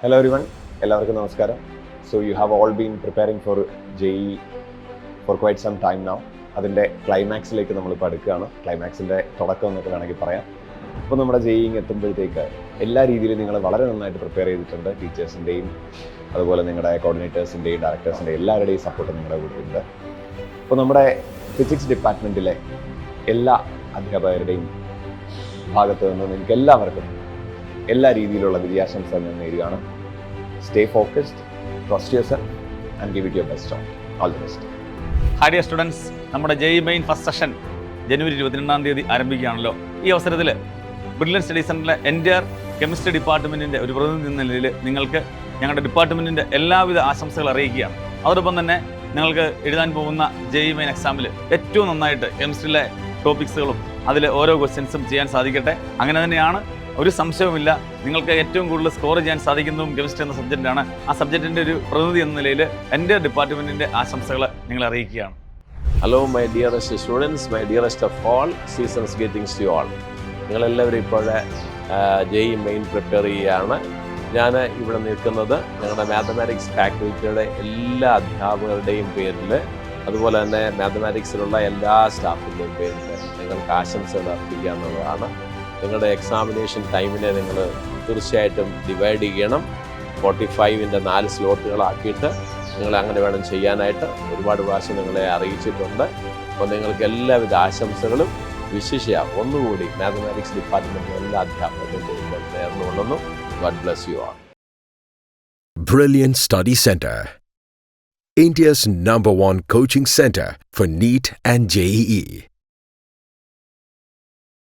Hello everyone, എല്ലാവർക്കും നമസ്കാരം. So you have all been preparing for JEE for quite some time now. അതിൻ്റെ ക്ലൈമാക്സിലേക്ക് നമ്മളിപ്പോൾ അടുക്കുകയാണ്. ക്ലൈമാക്സിൻ്റെ തുടക്കം എന്നൊക്കെ വേണമെങ്കിൽ പറയാം. ഇപ്പോൾ നമ്മുടെ JEE എത്തുമ്പോഴത്തേക്ക് എല്ലാ രീതിയിലും നിങ്ങൾ വളരെ നന്നായിട്ട് പ്രിപ്പയർ ചെയ്തിട്ടുണ്ട്. ടീച്ചേഴ്സിൻ്റെയും അതുപോലെ നിങ്ങളുടെ കോർഡിനേറ്റേഴ്സിൻ്റെയും ഡയറക്ടേഴ്സിൻ്റെയും എല്ലാവരുടെയും സപ്പോർട്ട് നിങ്ങളുടെ കൂടെയുണ്ട്. ഇപ്പോൾ നമ്മുടെ ഫിസിക്സ് ഡിപ്പാർട്ട്മെൻറ്റിലെ എല്ലാ അധ്യാപകരുടെയും ഭാഗത്ത് നിന്ന് നിങ്ങൾക്ക് എല്ലാവർക്കും എല്ലാ രീതിയിലുള്ള വിജയാശംസകൾ ഞാൻ നേരുകയാണ്. Stay focused, trust yourself and give it your best shot. All the best. Hi dear students, നമ്മുടെ JEE മെയിൻ ഫസ്റ്റ് സെഷൻ ജനുവരി 22 ആരംഭിക്കുകയാണല്ലോ. ഈ അവസരത്തിൽ ബ്രില്യൻ സ്റ്റഡി സെൻറ്ററിലെ എൻ്റയർ കെമിസ്ട്രി ഡിപ്പാർട്ട്മെൻറ്റിൻ്റെ ഒരു പ്രതിനിധി എന്ന നിലയിൽ നിങ്ങൾക്ക് ഞങ്ങളുടെ ഡിപ്പാർട്ട്മെൻറ്റിൻ്റെ എല്ലാവിധ ആശംസകൾ അറിയിക്കുകയാണ്. അതോടൊപ്പം തന്നെ നിങ്ങൾക്ക് എഴുതാൻ പോകുന്ന JEE മെയിൻ എക്സാമിൽ ഏറ്റവും നന്നായിട്ട് കെമിസ്ട്രിയിലെ ടോപ്പിക്സുകളും അതിലെ ഓരോ ക്വസ്റ്റ്യൻസും ചെയ്യാൻ സാധിക്കട്ടെ. അങ്ങനെ തന്നെയാണ്, ഒരു സംശയവുമില്ല. നിങ്ങൾക്ക് ഏറ്റവും കൂടുതൽ സ്കോർ ചെയ്യാൻ സാധിക്കുന്നതും കെമിസ്ട്രി എന്ന സബ്ജക്റ്റാണ്. ആ സബ്ജക്റ്റിൻ്റെ ഒരു പ്രതിനിധി എന്ന നിലയിൽ എൻ്റെ ഡിപ്പാർട്ട്മെൻറ്റിൻ്റെ ആശംസകൾ നിങ്ങളെ അറിയിക്കുകയാണ്. Hello my dearest students, my dearest of all, seasons greetings to all. നിങ്ങളെല്ലാവരും ഇപ്പോൾ JEE മെയിൻ പ്രിപ്പയർ ചെയ്യുകയാണ്. ഞാൻ ഇവിടെ നിൽക്കുന്നത് ഞങ്ങളുടെ മാത്തമാറ്റിക്സ് ഫാക്കൽറ്റിയുടെ എല്ലാ അധ്യാപകരുടെയും പേരിൽ, അതുപോലെ തന്നെ മാത്തമാറ്റിക്സിലുള്ള എല്ലാ സ്റ്റാഫിൻ്റെയും പേരിൽ നിങ്ങൾക്ക് ആശംസകൾ അർപ്പിക്കുക എന്നുള്ളതാണ്. നിങ്ങളുടെ എക്സാമിനേഷൻ ടൈമിനെ നിങ്ങൾ തീർച്ചയായിട്ടും ഡിവൈഡ് ചെയ്യണം. 45ൻ്റെ 4 സ്ലോട്ടുകളാക്കിയിട്ട് നിങ്ങൾ അങ്ങനെ വേണം ചെയ്യാനായിട്ട്. ഒരുപാട് പ്രാവശ്യം നിങ്ങളെ അറിയിച്ചിട്ടുണ്ട്. അപ്പോൾ നിങ്ങൾക്ക് എല്ലാവിധ ആശംസകളും വിശിഷ്യ ഒന്നുകൂടി മാത്തമാറ്റിക്സ് ഡിപ്പാർട്ട്മെൻറ്റിലെ എല്ലാ അധ്യാപകരുടെയും നേർന്നുകൊള്ളുന്നു. God bless you all. Brilliant Study Center, India's #1 coaching center for NEET and JEE.